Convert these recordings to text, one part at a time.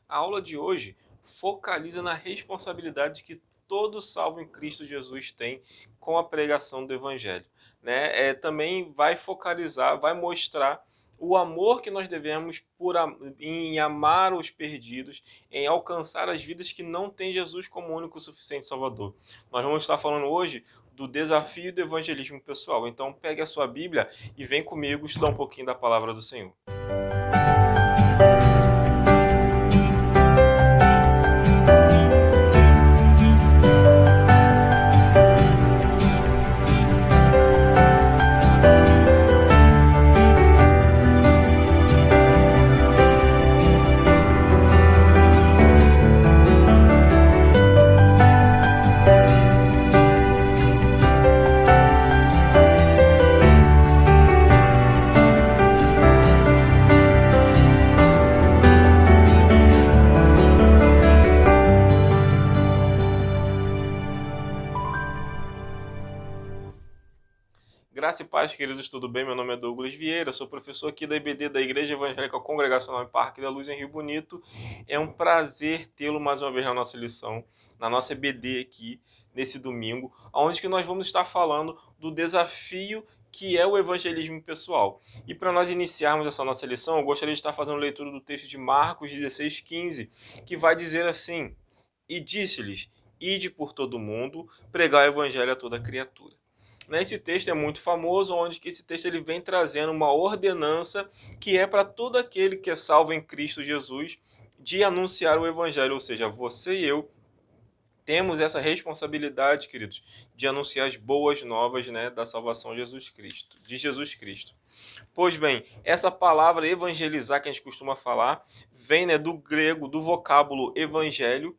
A aula de hoje focaliza na responsabilidade que todo salvo em Cristo Jesus tem com a pregação do Evangelho. Né? Também vai focalizar, vai mostrar o amor que nós devemos em amar os perdidos, em alcançar as vidas que não têm Jesus como único e suficiente Salvador. Nós vamos estar falando hoje do desafio do evangelismo pessoal. Então pegue a sua Bíblia e vem comigo estudar um pouquinho da palavra do Senhor. Graça e paz, queridos, tudo bem? Meu nome é Douglas Vieira, sou professor aqui da IBD, da Igreja Evangélica Congregacional em Parque da Luz, em Rio Bonito. É um prazer tê-lo mais uma vez na nossa lição, na nossa EBD aqui, nesse domingo, onde que nós vamos estar falando do desafio que é o evangelismo pessoal. E para nós iniciarmos essa nossa lição, eu gostaria de estar fazendo leitura do texto de Marcos 16:15, que vai dizer assim: E disse-lhes, ide por todo o mundo, pregar o evangelho a toda criatura. Esse texto é muito famoso, onde que esse texto ele vem trazendo uma ordenança que é para todo aquele que é salvo em Cristo Jesus de anunciar o evangelho, ou seja, você e eu temos essa responsabilidade, queridos, de anunciar as boas novas, né, da salvação de Jesus Cristo. Pois bem, essa palavra evangelizar que a gente costuma falar vem, né, do grego, do vocábulo evangelho,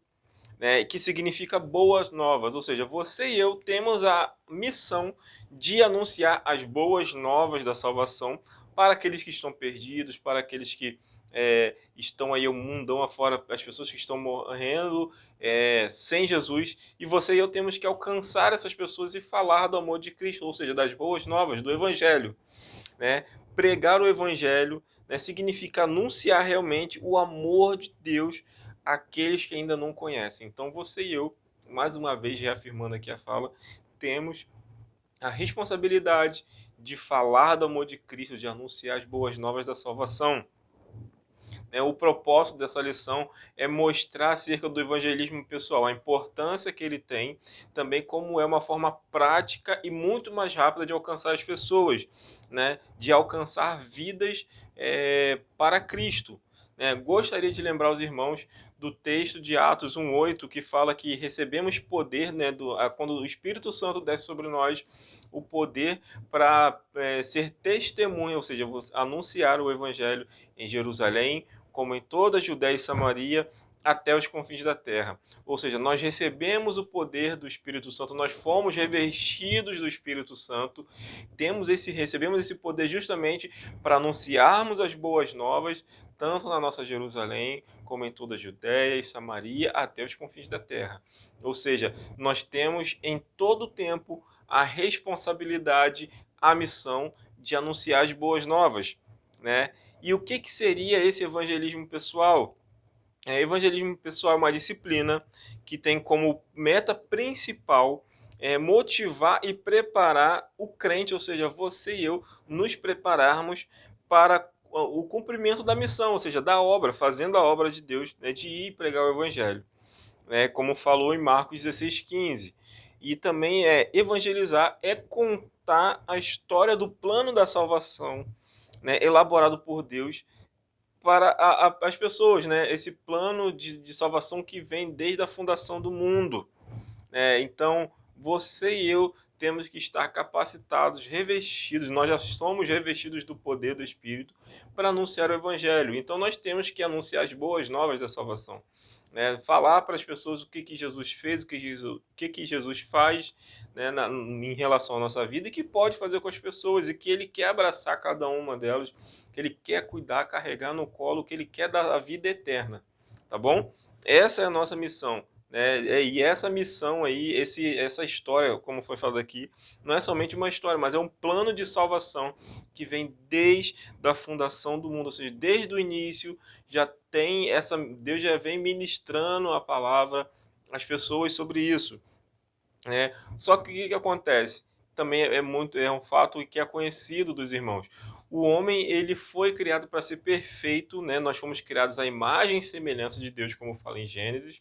né, que significa boas novas, ou seja, você e eu temos a missão de anunciar as boas novas da salvação para aqueles que estão perdidos, para aqueles que estão aí o mundão afora, as pessoas que estão morrendo sem Jesus, e você e eu temos que alcançar essas pessoas e falar do amor de Cristo, ou seja, das boas novas, do Evangelho. Né? Pregar o Evangelho, né, significa anunciar realmente o amor de Deus àqueles que ainda não conhecem. Então você e eu, mais uma vez reafirmando aqui a fala, temos a responsabilidade de falar do amor de Cristo, de anunciar as boas novas da salvação. O propósito dessa lição é mostrar acerca do evangelismo pessoal, a importância que ele tem, também como é uma forma prática e muito mais rápida de alcançar as pessoas, né? De alcançar vidas para Cristo. Gostaria de lembrar os irmãos do texto de Atos 1:8, que fala que recebemos poder, né, quando o Espírito Santo desce sobre nós, o poder para ser testemunha, ou seja, anunciar o evangelho em Jerusalém, como em toda a Judéia e Samaria, até os confins da terra. Ou seja, nós recebemos o poder do Espírito Santo, nós fomos revestidos do Espírito Santo, recebemos esse poder justamente para anunciarmos as boas novas, tanto na nossa Jerusalém, como em toda a Judéia e Samaria, até os confins da terra. Ou seja, nós temos em todo o tempo a responsabilidade, a missão de anunciar as boas novas, né? E o que seria esse evangelismo pessoal? Evangelismo pessoal é uma disciplina que tem como meta principal motivar e preparar o crente, ou seja, você e eu, nos prepararmos para o cumprimento da missão, ou seja, da obra, fazendo a obra de Deus, né, de ir pregar o evangelho, né, como falou em Marcos 16:15. E também evangelizar é contar a história do plano da salvação, né, elaborado por Deus para as pessoas, né? Esse plano de salvação que vem desde a fundação do mundo. Então, você e eu temos que estar capacitados, revestidos, nós já somos revestidos do poder do Espírito para anunciar o Evangelho. Então, nós temos que anunciar as boas novas da salvação. Falar para as pessoas o que Jesus fez, o que Jesus faz, né, em relação à nossa vida e que pode fazer com as pessoas, e que ele quer abraçar cada uma delas, que ele quer cuidar, carregar no colo, que ele quer dar a vida eterna, tá bom? Essa é a nossa missão, né? E essa missão aí, essa história, como foi falado aqui, não é somente uma história, mas é um plano de salvação que vem desde a fundação do mundo, ou seja, desde o início já Deus já vem ministrando a palavra às pessoas sobre isso, né? Só que o que acontece? Também é um fato que é conhecido dos irmãos. O homem, ele foi criado para ser perfeito, né? Nós fomos criados à imagem e semelhança de Deus, como fala em Gênesis.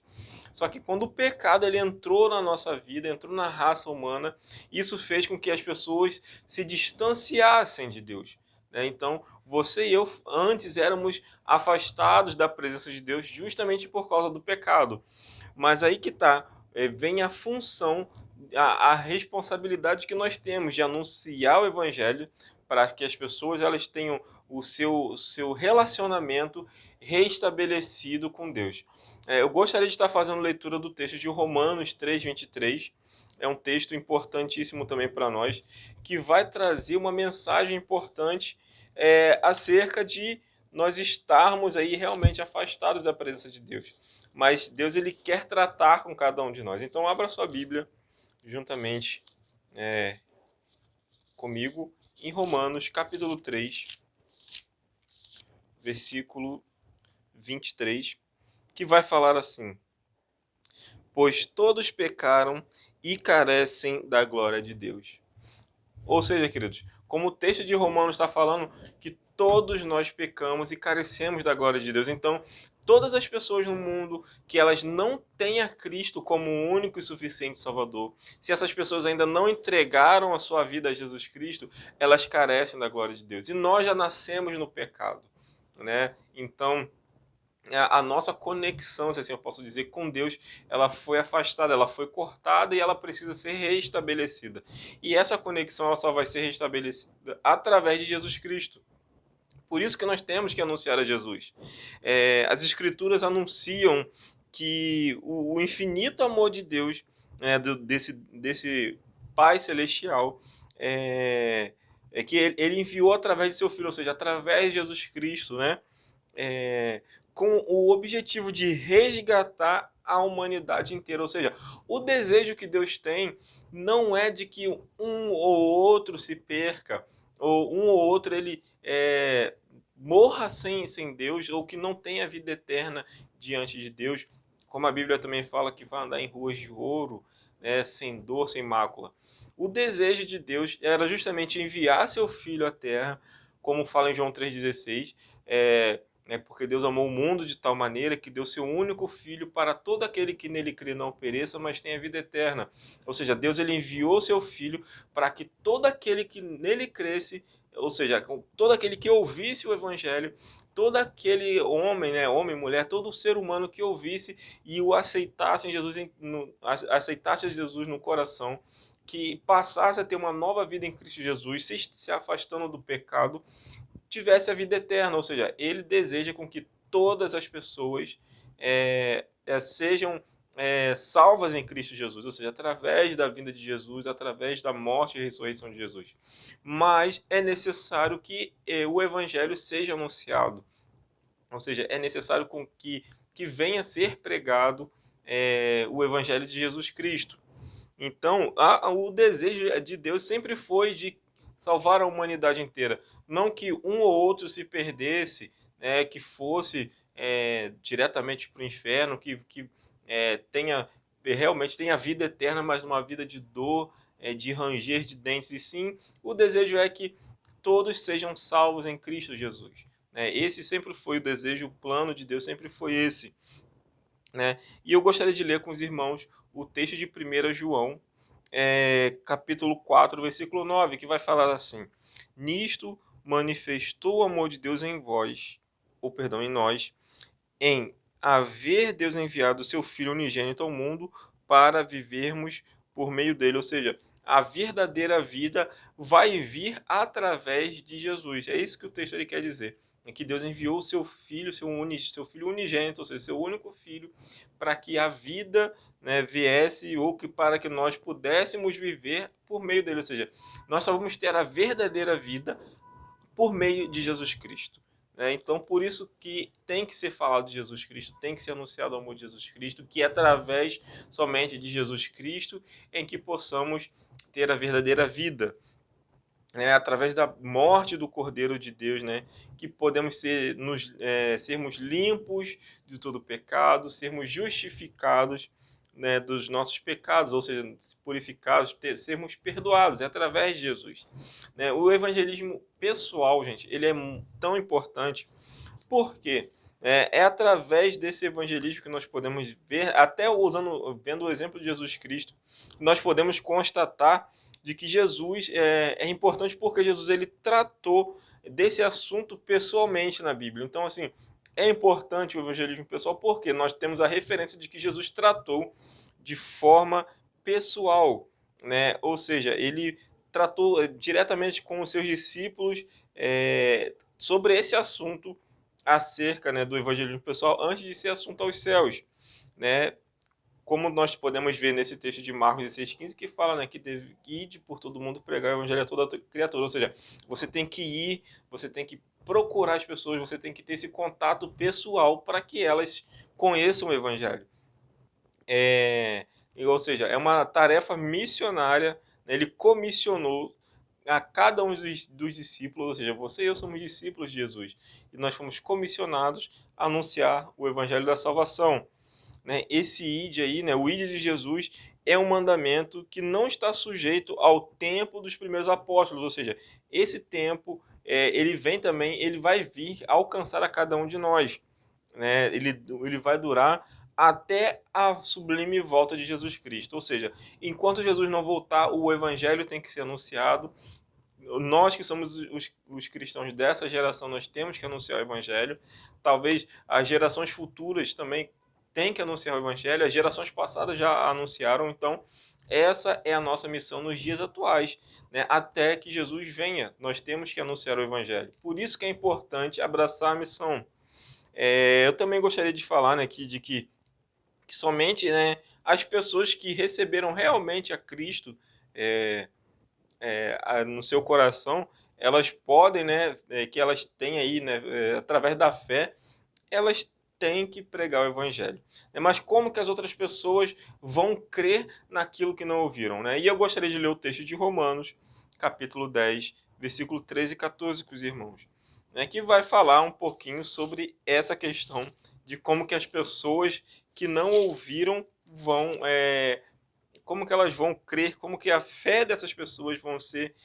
Só que quando o pecado ele entrou na nossa vida, entrou na raça humana, isso fez com que as pessoas se distanciassem de Deus, né? Então, você e eu antes éramos afastados da presença de Deus justamente por causa do pecado. Mas aí que tá, vem a função, a responsabilidade que nós temos de anunciar o evangelho para que as pessoas elas tenham o seu relacionamento restabelecido com Deus. Eu gostaria de estar fazendo leitura do texto de Romanos 3:23. É um texto importantíssimo também para nós, que vai trazer uma mensagem importante acerca de nós estarmos aí realmente afastados da presença de Deus. Mas Deus ele quer tratar com cada um de nós. Então abra sua Bíblia juntamente comigo em Romanos capítulo 3, versículo 23, que vai falar assim: pois todos pecaram e carecem da glória de Deus. Ou seja, queridos, como o texto de Romanos está falando que todos nós pecamos e carecemos da glória de Deus. Então, todas as pessoas no mundo que elas não têm a Cristo como o único e suficiente Salvador, se essas pessoas ainda não entregaram a sua vida a Jesus Cristo, elas carecem da glória de Deus. E nós já nascemos no pecado, né? Então, a nossa conexão, se assim eu posso dizer, com Deus, ela foi afastada, ela foi cortada e ela precisa ser restabelecida. E essa conexão ela só vai ser restabelecida através de Jesus Cristo. Por isso que nós temos que anunciar a Jesus. As Escrituras anunciam que o infinito amor de Deus, desse Pai Celestial, é que ele enviou através de seu Filho, ou seja, através de Jesus Cristo, né? Com o objetivo de resgatar a humanidade inteira. Ou seja, o desejo que Deus tem não é de que um ou outro se perca, ou um ou outro ele morra sem Deus, ou que não tenha vida eterna diante de Deus, como a Bíblia também fala que vai andar em ruas de ouro, né, sem dor, sem mácula. O desejo de Deus era justamente enviar seu Filho à Terra, como fala em João 3,16, porque Deus amou o mundo de tal maneira que deu seu único Filho para todo aquele que nele crê não pereça, mas tenha vida eterna. Ou seja, Deus ele enviou seu Filho para que todo aquele que nele cresce, ou seja, todo aquele que ouvisse o Evangelho, todo aquele homem, né, homem, mulher, todo ser humano que ouvisse e o aceitasse em Jesus, aceitasse Jesus no coração, que passasse a ter uma nova vida em Cristo Jesus, se afastando do pecado, tivesse a vida eterna. Ou seja, ele deseja com que todas as pessoas sejam salvas em Cristo Jesus, ou seja, através da vinda de Jesus, através da morte e ressurreição de Jesus. Mas é necessário que o Evangelho seja anunciado, ou seja, é necessário com que venha a ser pregado o Evangelho de Jesus Cristo. Então, o desejo de Deus sempre foi de salvar a humanidade inteira. Não que um ou outro se perdesse, que fosse diretamente para o inferno, que realmente tenha vida eterna, mas uma vida de dor, de ranger de dentes. E sim, o desejo é que todos sejam salvos em Cristo Jesus. Esse sempre foi o desejo, o plano de Deus sempre foi esse. E eu gostaria de ler com os irmãos o texto de 1 João, capítulo 4, versículo 9, que vai falar assim: nisto manifestou o amor de Deus em vós, em nós, em haver Deus enviado o seu Filho unigênito ao mundo para vivermos por meio dele. Ou seja, a verdadeira vida vai vir através de Jesus. É isso que o texto ele quer dizer. É que Deus enviou o seu Filho, seu Filho unigênito, ou seja, seu único Filho, para que a vida viesse, ou que para que nós pudéssemos viver por meio dele. Ou seja, nós só vamos ter a verdadeira vida por meio de Jesus Cristo. Então, por isso que tem que ser falado de Jesus Cristo, tem que ser anunciado o amor de Jesus Cristo, que é através somente de Jesus Cristo em que possamos ter a verdadeira vida. através da morte do Cordeiro de Deus, que podemos sermos limpos de todo pecado, sermos justificados, dos nossos pecados, ou seja, purificados, sermos perdoados, é através de Jesus. O evangelismo pessoal, gente, ele é tão importante porque é através desse evangelismo que nós podemos ver, até vendo o exemplo de Jesus Cristo, nós podemos constatar de que Jesus é importante porque Jesus ele tratou desse assunto pessoalmente na Bíblia. Então, assim, é importante o evangelismo pessoal porque nós temos a referência de que Jesus tratou de forma pessoal, Ou seja, ele tratou diretamente com os seus discípulos sobre esse assunto acerca do evangelismo pessoal antes de ser assunto aos céus, Como nós podemos ver nesse texto de Marcos 16:15 que fala, que deve ir por todo mundo pregar o evangelho a toda criatura, ou seja, você tem que ir, você tem que procurar as pessoas, você tem que ter esse contato pessoal para que elas conheçam o evangelho. Ou seja, é uma tarefa missionária, ele comissionou a cada um dos discípulos, ou seja, você e eu somos discípulos de Jesus, e nós fomos comissionados a anunciar o evangelho da salvação. Esse id aí, o id de Jesus, é um mandamento que não está sujeito ao tempo dos primeiros apóstolos, ou seja, esse tempo ele vem também, ele vai vir alcançar a cada um de nós. Ele vai durar até a sublime volta de Jesus Cristo. Ou seja, enquanto Jesus não voltar, o evangelho tem que ser anunciado. Nós que somos os cristãos dessa geração, nós temos que anunciar o evangelho. Talvez as gerações futuras também têm que anunciar o evangelho. As gerações passadas já anunciaram. Então, essa é a nossa missão nos dias atuais, até que Jesus venha. Nós temos que anunciar o evangelho. Por isso que é importante abraçar a missão. Eu também gostaria de falar aqui de que somente as pessoas que receberam realmente a Cristo no seu coração, elas podem, que elas têm aí, através da fé, elas têm que pregar o evangelho. Mas como que as outras pessoas vão crer naquilo que não ouviram? E eu gostaria de ler o texto de Romanos, capítulo 10, versículo 13 e 14 com os irmãos, que vai falar um pouquinho sobre essa questão de como que as pessoas que não ouviram vão como que elas vão crer, como que a fé dessas pessoas vão ser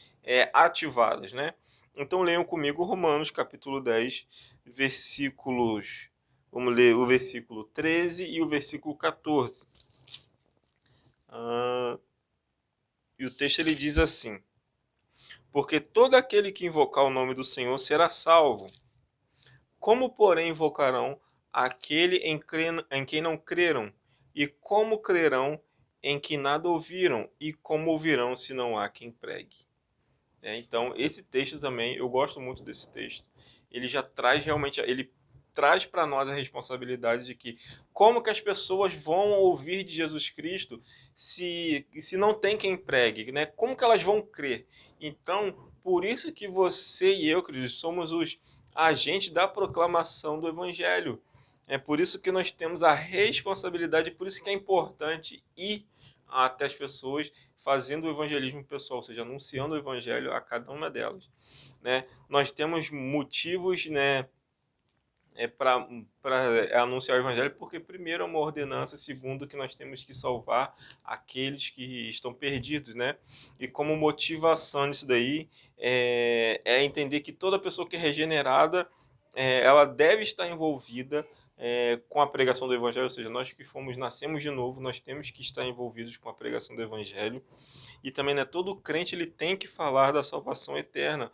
ativadas, Então leiam comigo Romanos capítulo 10, versículos, vamos ler o versículo 13 e o versículo 14. E o texto ele diz assim: porque todo aquele que invocar o nome do Senhor será salvo. Como, porém, invocarão aquele em quem não creram? E como crerão em que nada ouviram? E como ouvirão se não há quem pregue? Então, esse texto também, eu gosto muito desse texto. Ele já traz realmente, ele traz para nós a responsabilidade de que como que as pessoas vão ouvir de Jesus Cristo se não tem quem pregue, Como que elas vão crer? Então, por isso que você e eu, queridos, somos os agentes da proclamação do Evangelho. É por isso que nós temos a responsabilidade, por isso que é importante ir até as pessoas fazendo o evangelismo pessoal, ou seja, anunciando o evangelho a cada uma delas. Nós temos motivos para anunciar o evangelho, porque primeiro é uma ordenança, segundo que nós temos que salvar aqueles que estão perdidos, E como motivação nisso daí é entender que toda pessoa que é regenerada ela deve estar envolvida com a pregação do evangelho, ou seja, nós que nascemos de novo, nós temos que estar envolvidos com a pregação do evangelho. E também todo crente ele tem que falar da salvação eterna,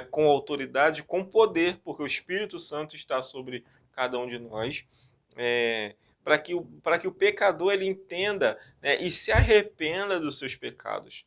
com autoridade, com poder, porque o Espírito Santo está sobre cada um de nós, para que o pecador ele entenda e se arrependa dos seus pecados.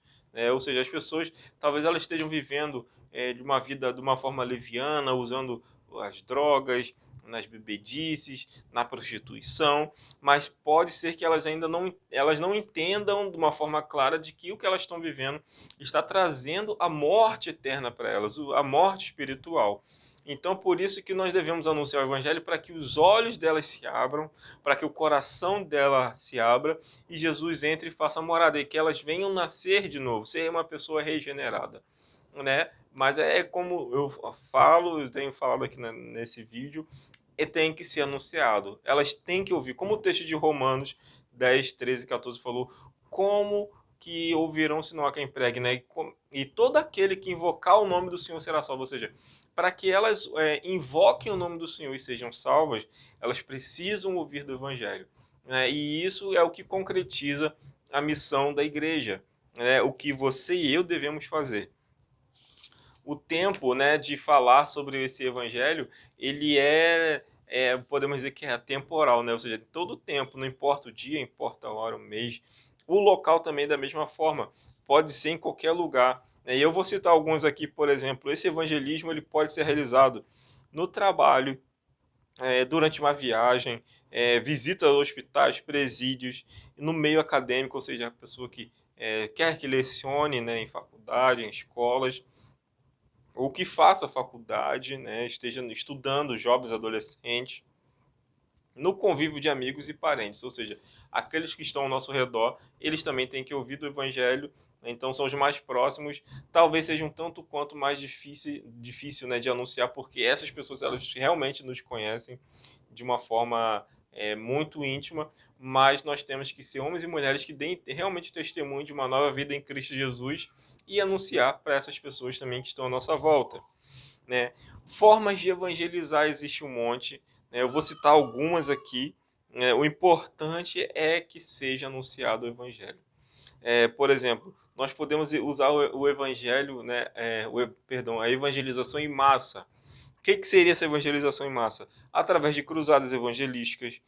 Ou seja, as pessoas talvez elas estejam vivendo de uma vida de uma forma leviana, usando as drogas, nas bebedices, na prostituição, mas pode ser que elas ainda não entendam de uma forma clara de que o que elas estão vivendo está trazendo a morte eterna para elas, a morte espiritual. Então, por isso que nós devemos anunciar o evangelho, para que os olhos delas se abram, para que o coração dela se abra e Jesus entre e faça morada, e que elas venham nascer de novo, ser uma pessoa regenerada. né? Mas é como eu falo, eu tenho falado aqui nesse vídeo, e tem que ser anunciado. Elas têm que ouvir, como o texto de Romanos 10, 13, 14 falou, como que ouvirão se não há quem pregue, né? E todo aquele que invocar o nome do Senhor será salvo. Ou seja, para que elas invoquem o nome do Senhor e sejam salvas, elas precisam ouvir do Evangelho, né? E isso é o que concretiza a missão da igreja, né? O que você e eu devemos fazer. O tempo, né, de falar sobre esse evangelho, ele podemos dizer que é atemporal, né? Ou seja, todo o tempo, não importa o dia, importa a hora, o mês, o local também da mesma forma, pode ser em qualquer lugar, né? E eu vou citar alguns aqui, por exemplo, esse evangelismo ele pode ser realizado no trabalho, durante uma viagem, visita a hospitais, presídios, no meio acadêmico, ou seja, a pessoa que quer que lecione, né, em faculdade, em escolas, ou que faça faculdade, né, esteja estudando, jovens, adolescentes, no convívio de amigos e parentes, ou seja, aqueles que estão ao nosso redor, eles também têm que ouvir do Evangelho, né, então são os mais próximos, talvez seja um tanto quanto mais difícil, né, de anunciar, porque essas pessoas elas realmente nos conhecem de uma forma muito íntima, mas nós temos que ser homens e mulheres que deem realmente testemunho de uma nova vida em Cristo Jesus e anunciar para essas pessoas também que estão à nossa volta, né? Formas de evangelizar existe um monte, né? Eu vou citar algumas aqui, né? O importante é que seja anunciado o evangelho. Por exemplo, nós podemos usar o evangelho, né? Perdão, a evangelização em massa. O que seria essa evangelização em massa? Através de cruzadas evangelísticas,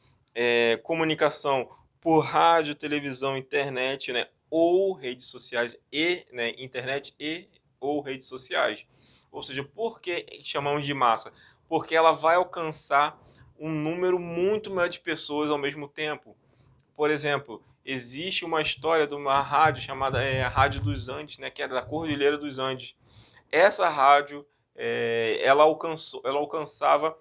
comunicação por rádio, televisão, internet, né? Ou redes sociais e, né? Internet e ou redes sociais. Ou seja, por que chamamos de massa? Porque ela vai alcançar um número muito maior de pessoas ao mesmo tempo. Por exemplo, existe uma história de uma rádio chamada Rádio dos Andes, né, que é da Cordilheira dos Andes. Essa rádio ela alcançava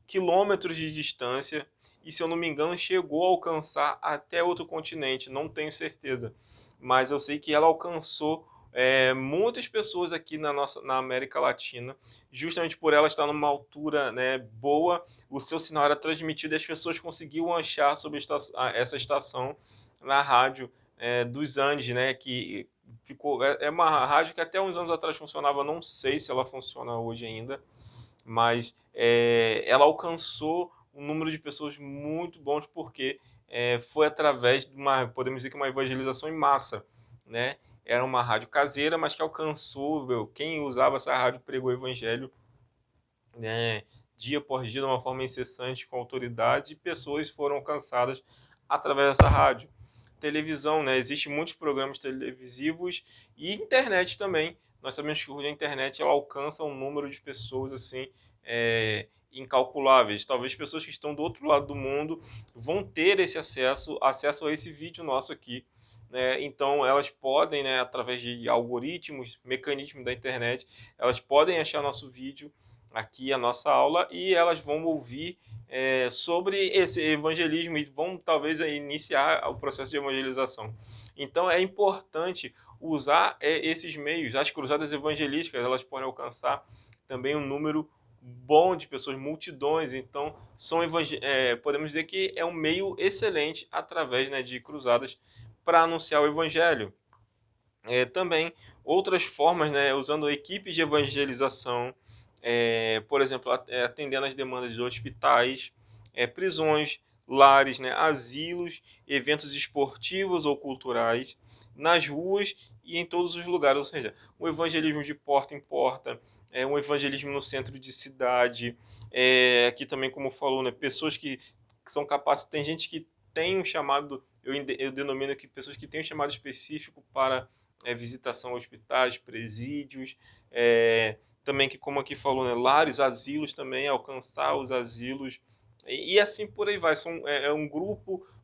quilômetros de distância e, se eu não me engano, chegou a alcançar até outro continente, não tenho certeza. Mas eu sei que ela alcançou muitas pessoas aqui na América Latina, justamente por ela estar numa altura, né, boa, o seu sinal era transmitido e as pessoas conseguiam achar sobre essa estação na rádio dos Andes, né, que é uma rádio que até uns anos atrás funcionava, não sei se ela funciona hoje ainda, mas ela alcançou um número de pessoas muito bons porque foi através de podemos dizer que uma evangelização em massa, né? Era uma rádio caseira, mas que alcançou, quem usava essa rádio pregou o evangelho, né, dia por dia, de uma forma incessante, com autoridade, e pessoas foram alcançadas através dessa rádio. Televisão, né? Existem muitos programas televisivos e internet também. Nós sabemos que hoje a internet ela alcança um número de pessoas assim incalculáveis. Talvez pessoas que estão do outro lado do mundo vão ter esse acesso a esse vídeo nosso aqui, né? Então elas podem, né, através de algoritmos, mecanismos da internet, elas podem achar nosso vídeo aqui, a nossa aula, e elas vão ouvir sobre esse evangelismo e vão talvez iniciar o processo de evangelização. Então é importante usar esses meios. As cruzadas evangelísticas elas podem alcançar também um número bom de pessoas, multidões. Então podemos dizer que é um meio excelente através, né, de cruzadas para anunciar o evangelho. Também outras formas, né, usando equipes de evangelização, por exemplo, atendendo às demandas de hospitais, prisões, lares, né, asilos, eventos esportivos ou culturais, nas ruas e em todos os lugares, ou seja, o evangelismo de porta em porta, um evangelismo no centro de cidade, aqui também, como falou, né, pessoas que são capazes, tem gente que tem um chamado, eu denomino que pessoas que têm um chamado específico para visitação a hospitais, presídios, também que, como aqui falou, né, lares, asilos também, alcançar os asilos, e assim por aí vai. Um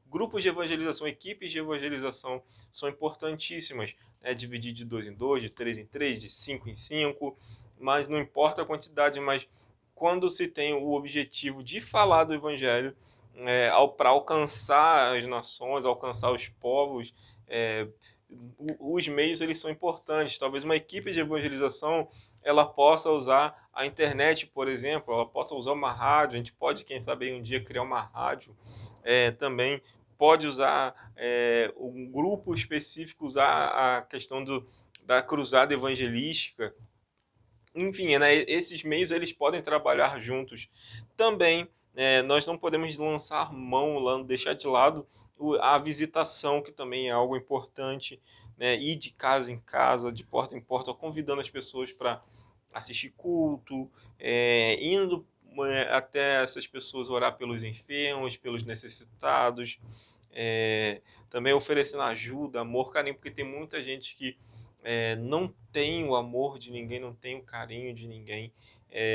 grupos de evangelização, equipes de evangelização são importantíssimas, né, dividir de 2 em 2, de 3 em 3, de 5 em 5, mas não importa a quantidade, mas quando se tem o objetivo de falar do evangelho, para alcançar as nações, alcançar os povos, os meios eles são importantes. Talvez uma equipe de evangelização ela possa usar a internet, por exemplo, ela possa usar uma rádio. A gente pode, quem sabe, um dia criar uma rádio. Também pode usar um grupo específico, usar a questão da cruzada evangelística. Enfim, né, esses meios eles podem trabalhar juntos. Também nós não podemos lançar mão, deixar de lado a visitação, que também é algo importante, né, ir de casa em casa, de porta em porta, convidando as pessoas para assistir culto, indo até essas pessoas orar pelos enfermos, pelos necessitados, também oferecendo ajuda, amor, carinho, porque tem muita gente que não tem o amor de ninguém, não tem o carinho de ninguém.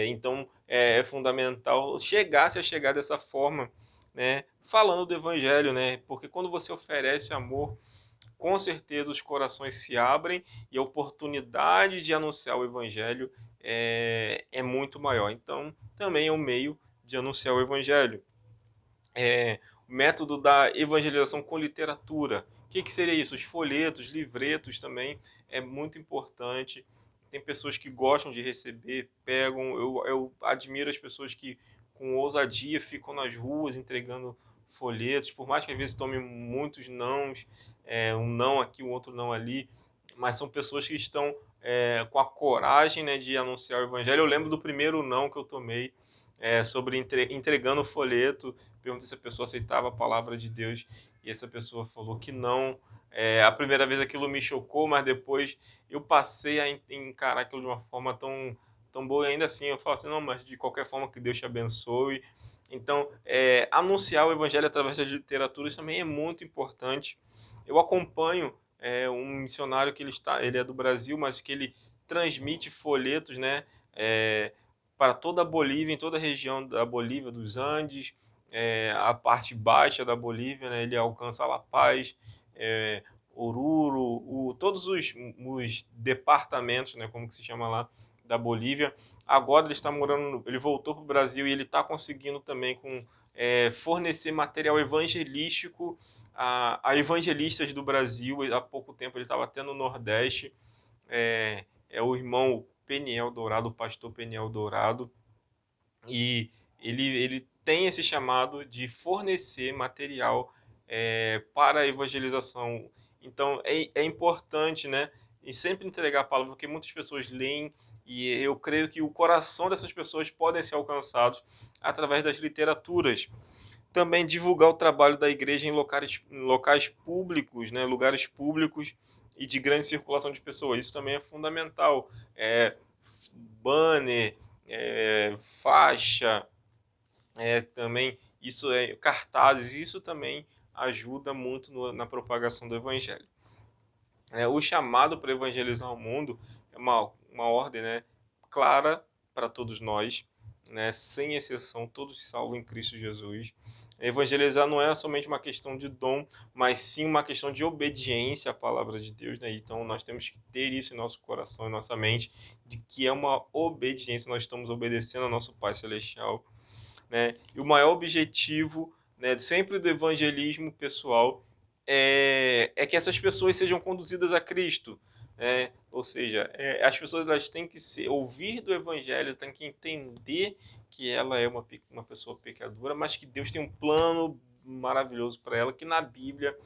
Então é fundamental se a chegar dessa forma, né, falando do evangelho, né, porque quando você oferece amor, com certeza os corações se abrem e a oportunidade de anunciar o evangelho é muito maior. Então também é um meio de anunciar o evangelho. O método da evangelização com literatura. O que seria isso? Os folhetos, livretos também é muito importante. Tem pessoas que gostam de receber, pegam. Eu admiro as pessoas que, com ousadia, ficam nas ruas entregando folhetos, por mais que às vezes tomem muitos nãos, um não aqui, um outro não ali, mas são pessoas que estão com a coragem, né, de anunciar o evangelho. Eu lembro do primeiro não que eu tomei, sobre entregando o folheto. Perguntei se a pessoa aceitava a palavra de Deus e essa pessoa falou que não. A primeira vez aquilo me chocou, mas depois eu passei a encarar aquilo de uma forma tão boa, e ainda assim eu falo assim, não, mas de qualquer forma que Deus te abençoe. Então, anunciar o evangelho através das literaturas também é muito importante. Eu acompanho um missionário que ele é do Brasil, mas que ele transmite folhetos, né, para toda a Bolívia, em toda a região da Bolívia, dos Andes, a parte baixa da Bolívia, né, ele alcança La Paz, Oruro, todos os departamentos, né, como que se chama lá, da Bolívia. Agora ele está morando, ele voltou para o Brasil e ele está conseguindo também fornecer material evangelístico a evangelistas do Brasil. Há pouco tempo ele estava até no Nordeste. É o irmão Peniel Dourado, o pastor Peniel Dourado, e ele tem esse chamado de fornecer material para a evangelização. Então é importante, né, e sempre entregar a palavra, porque muitas pessoas leem, e eu creio que o coração dessas pessoas podem ser alcançados através das literaturas. Também divulgar o trabalho da igreja em locais públicos, né, lugares públicos e de grande circulação de pessoas. Isso também é fundamental. Banner, faixa, também isso cartazes, isso também ajuda muito na propagação do evangelho. O chamado para evangelizar o mundo é uma ordem, né, clara para todos nós, né, sem exceção, todos salvos em Cristo Jesus. Evangelizar não é somente uma questão de dom, mas sim uma questão de obediência à palavra de Deus, né? Então nós temos que ter isso em nosso coração, em nossa mente, de que é uma obediência, nós estamos obedecendo ao nosso Pai Celestial, né? E o maior objetivo, né, sempre do evangelismo pessoal é que essas pessoas sejam conduzidas a Cristo. Ou seja, as pessoas elas têm que ouvir do Evangelho, têm que entender que ela é uma pessoa pecadora, mas que Deus tem um plano maravilhoso para ela, que na Bíblia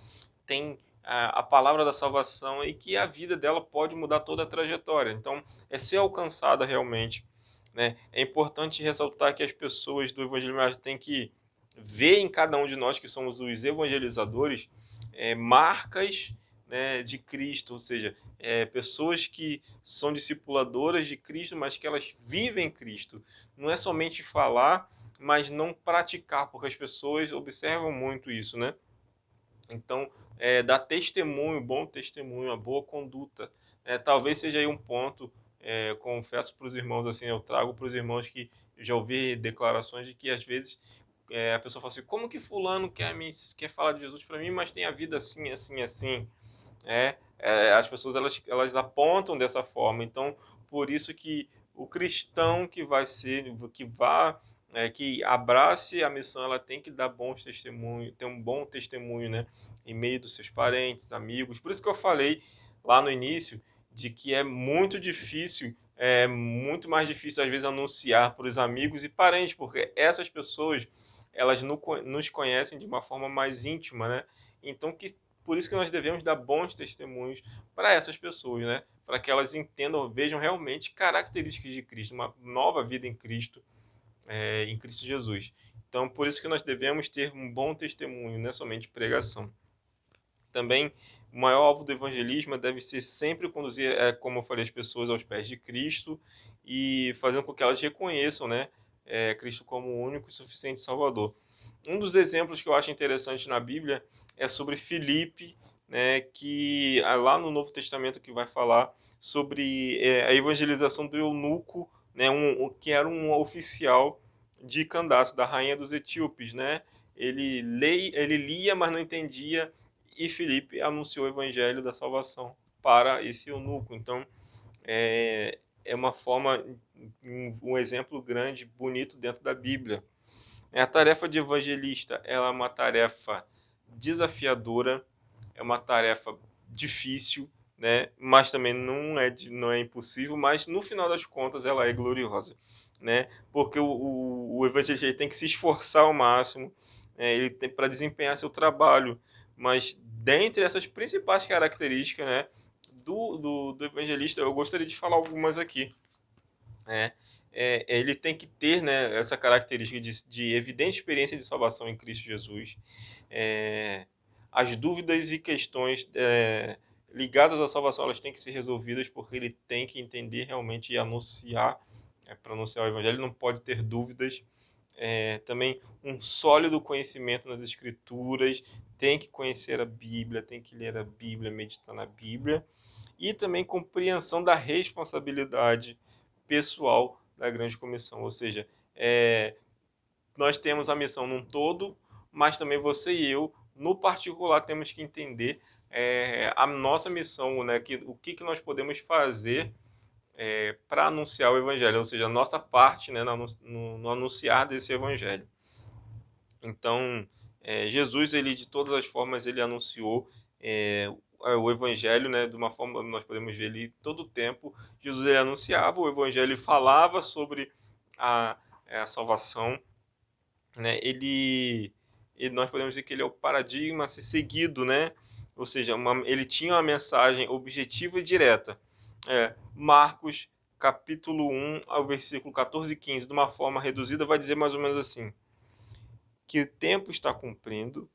tem a palavra da salvação e que a vida dela pode mudar toda a trajetória. Então, é ser alcançada realmente, né? É importante ressaltar que as pessoas do evangelismo têm que ver em cada um de nós que somos os evangelizadores marcas, né, de Cristo, ou seja, pessoas que são discipuladoras de Cristo, mas que elas vivem Cristo. Não é somente falar, mas não praticar, porque as pessoas observam muito isso, né? Então, dar testemunho, bom testemunho, a boa conduta, talvez seja aí um ponto. Confesso para os irmãos, assim, eu trago para os irmãos que eu já ouvi declarações de que às vezes a pessoa fala assim, como que fulano quer falar de Jesus para mim, mas tem a vida assim, assim, assim. As pessoas elas apontam dessa forma. Então, por isso que o cristão que vai que abrace a missão, ela tem que dar bons testemunhos, ter um bom testemunho, né, em meio dos seus parentes, amigos. Por isso que eu falei lá no início de que é muito difícil, é muito mais difícil às vezes anunciar para os amigos e parentes, porque essas pessoas elas nos conhecem de uma forma mais íntima, né? Então por isso que nós devemos dar bons testemunhos para essas pessoas, né? Para que elas entendam, vejam realmente características de Cristo, uma nova vida em Cristo Jesus. Então, por isso que nós devemos ter um bom testemunho, não é somente pregação. Também, o maior alvo do evangelismo deve ser sempre conduzir, como eu falei, as pessoas aos pés de Cristo e fazendo com que elas reconheçam, né, Cristo como o único e suficiente Salvador. Um dos exemplos que eu acho interessante na Bíblia é sobre Filipe, né, que lá no Novo Testamento que vai falar sobre a evangelização do eunuco, né, que era um oficial de Candace, da rainha dos etíopes, né? Ele lia, mas não entendia, e Filipe anunciou o evangelho da salvação para esse eunuco. Então, é uma forma, um exemplo grande, bonito dentro da Bíblia. A tarefa de evangelista ela é uma tarefa desafiadora, é uma tarefa difícil, né? Mas também não é impossível, mas no final das contas ela é gloriosa, né? Porque o evangelista tem que se esforçar ao máximo, né? Ele tem para desempenhar seu trabalho, mas dentre essas principais características, né, do evangelista, eu gostaria de falar algumas aqui, né? Ele tem que ter, né, essa característica de evidente experiência de salvação em Cristo Jesus. As dúvidas e questões ligadas à salvação elas têm que ser resolvidas porque ele tem que entender realmente e anunciar, para anunciar o evangelho, ele não pode ter dúvidas. Também um sólido conhecimento nas escrituras, tem que conhecer a Bíblia, tem que ler a Bíblia, meditar na Bíblia, e também compreensão da responsabilidade pessoal da grande comissão, ou seja, nós temos a missão num todo, mas também você e eu, no particular, temos que entender a nossa missão, né, o que nós podemos fazer para anunciar o evangelho, ou seja, a nossa parte, né, no anunciar desse evangelho. Então, Jesus, ele de todas as formas, ele anunciou o evangelho, né, de uma forma, nós podemos ver ele todo o tempo. Jesus, ele anunciava o evangelho, falava sobre a salvação, né? Nós podemos dizer que ele é o paradigma a ser seguido, né? Ou seja, ele tinha uma mensagem objetiva e direta. Marcos, capítulo 1, ao versículo 14 e 15, de uma forma reduzida, vai dizer mais ou menos assim: que o tempo está cumprido,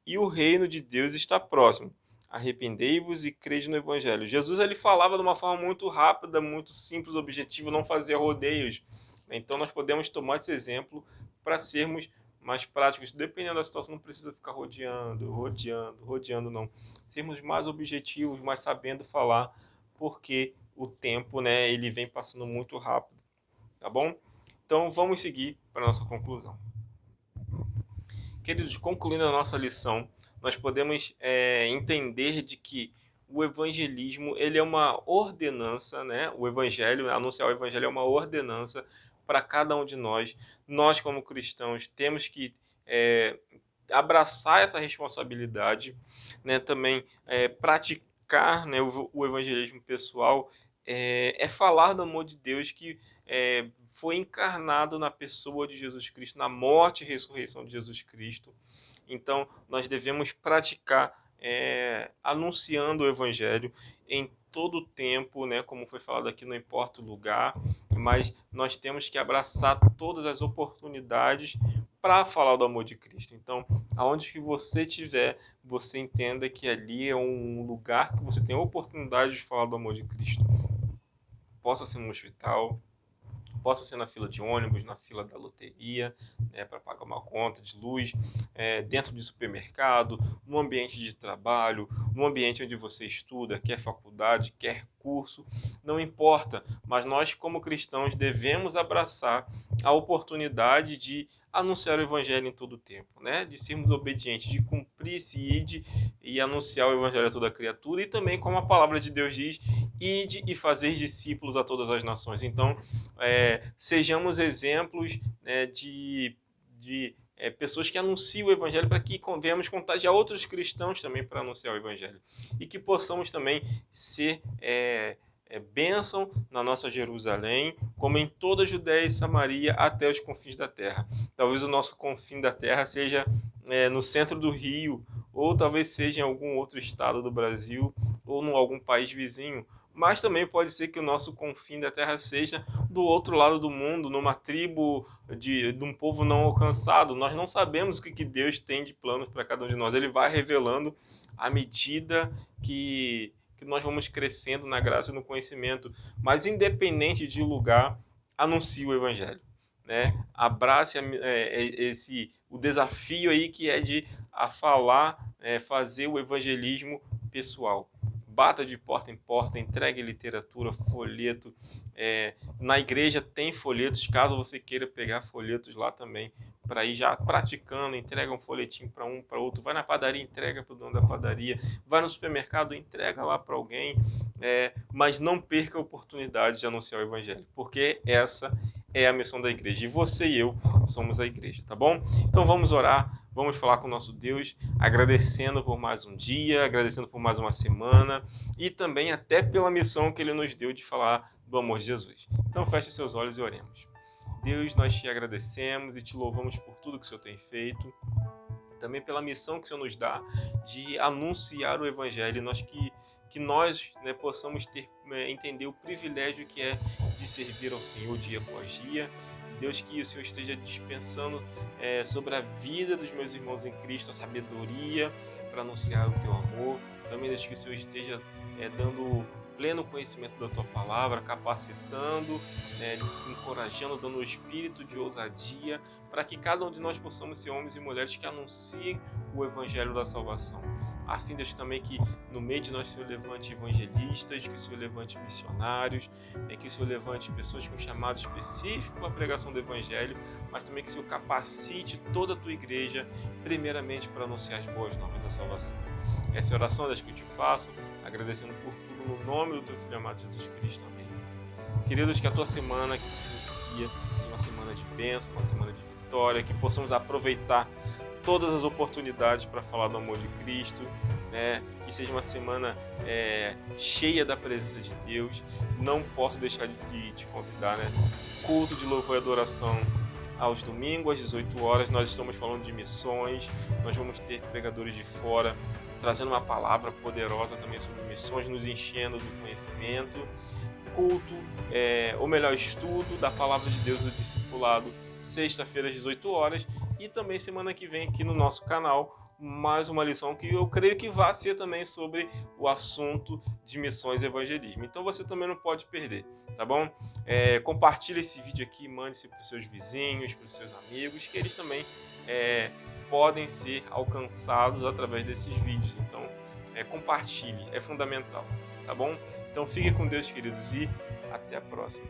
e o reino de Deus está próximo. Arrependei-vos e crede no evangelho. Jesus, ele falava de uma forma muito rápida, muito simples, objetivo, não fazia rodeios. Então nós podemos tomar esse exemplo para sermos mais práticos. Dependendo da situação, não precisa ficar rodeando, não. Sermos mais objetivos, mais sabendo falar, porque o tempo, né, ele vem passando muito rápido. Tá bom? Então vamos seguir para a nossa conclusão. Queridos, concluindo a nossa lição, nós podemos entender de que o evangelismo ele é uma ordenança, né? O evangelho, anunciar o evangelho é uma ordenança para cada um de nós. Nós, como cristãos, temos que abraçar essa responsabilidade, né? Também praticar, né, o evangelismo pessoal, falar do amor de Deus que foi encarnado na pessoa de Jesus Cristo, na morte e ressurreição de Jesus Cristo. Então, nós devemos praticar anunciando o evangelho em todo o tempo, né? Como foi falado aqui, não importa o lugar, mas nós temos que abraçar todas as oportunidades para falar do amor de Cristo. Então, aonde que você estiver, você entenda que ali é um lugar que você tem a oportunidade de falar do amor de Cristo. Possa ser no hospital, possa ser na fila de ônibus, na fila da loteria, né, para pagar uma conta de luz, dentro de supermercado, no ambiente de trabalho, no ambiente onde você estuda, quer faculdade, quer curso, não importa, mas nós como cristãos devemos abraçar a oportunidade de anunciar o evangelho em todo o tempo, né? De sermos obedientes, de cumprir esse ide e anunciar o evangelho a toda criatura, e também como a palavra de Deus diz, ide e fazer discípulos a todas as nações. Então, sejamos exemplos, né, de pessoas que anunciam o Evangelho, para que venhamos contagiar outros cristãos também para anunciar o Evangelho. E que possamos também ser bênção na nossa Jerusalém, como em toda a Judéia e Samaria, até os confins da terra. Talvez o nosso confim da terra seja no centro do Rio, ou talvez seja em algum outro estado do Brasil, ou em algum país vizinho. Mas também pode ser que o nosso confim da terra seja do outro lado do mundo, numa tribo de um povo não alcançado. Nós não sabemos o que Deus tem de planos para cada um de nós. Ele vai revelando à medida que nós vamos crescendo na graça e no conhecimento. Mas independente de lugar, anuncie o Evangelho. Né? Abrace o desafio aí que é de fazer o evangelismo pessoal. Bata de porta em porta, entregue literatura, folheto. Na igreja tem folhetos, caso você queira pegar folhetos lá também, para ir já praticando, entrega um folhetinho para um, para outro, vai na padaria, entrega para o dono da padaria, vai no supermercado, entrega lá para alguém, mas não perca a oportunidade de anunciar o evangelho, porque essa é a missão da igreja, e você e eu somos a igreja, tá bom? Então vamos orar, vamos falar com o nosso Deus, agradecendo por mais um dia, agradecendo por mais uma semana, e também até pela missão que Ele nos deu de falar do amor de Jesus. Então feche seus olhos e oremos. Deus, nós te agradecemos e te louvamos por tudo que o Senhor tem feito, também pela missão que o Senhor nos dá de anunciar o Evangelho, que nós possamos entender o privilégio que é de servir ao Senhor dia após dia. Deus, que o Senhor esteja dispensando sobre a vida dos meus irmãos em Cristo a sabedoria para anunciar o teu amor. Também, Deus, que o Senhor esteja dando pleno conhecimento da tua palavra, capacitando, encorajando, dando o espírito de ousadia, para que cada um de nós possamos ser homens e mulheres que anunciem o evangelho da salvação. Assim, Deus, também que no meio de nós o Senhor levante evangelistas, que o Senhor levante missionários, que o Senhor levante pessoas com chamado específico para a pregação do evangelho, mas também que o Senhor capacite toda a tua igreja, primeiramente para anunciar as boas novas da salvação. Essa é a oração, Deus, que eu te faço, agradecendo por tudo no nome do teu Filho amado Jesus Cristo. Amém. Queridos, que a tua semana que se inicia seja uma semana de bênção, uma semana de vitória, que possamos aproveitar todas as oportunidades para falar do amor de Cristo, que seja uma semana cheia da presença de Deus. Não posso deixar de te convidar, culto de louvor e adoração aos domingos, às 18 horas, nós estamos falando de missões, nós vamos ter pregadores de fora, trazendo uma palavra poderosa também sobre missões, nos enchendo do conhecimento. Culto, ou melhor, estudo da palavra de Deus do discipulado, sexta-feira às 18 horas, e também semana que vem aqui no nosso canal, mais uma lição que eu creio que vai ser também sobre o assunto de missões e evangelismo. Então você também não pode perder, tá bom? Compartilhe esse vídeo aqui, mande-se para os seus vizinhos, para os seus amigos, que eles também podem ser alcançados através desses vídeos. Então, compartilhe, é fundamental, tá bom? Então fique com Deus, queridos, e até a próxima.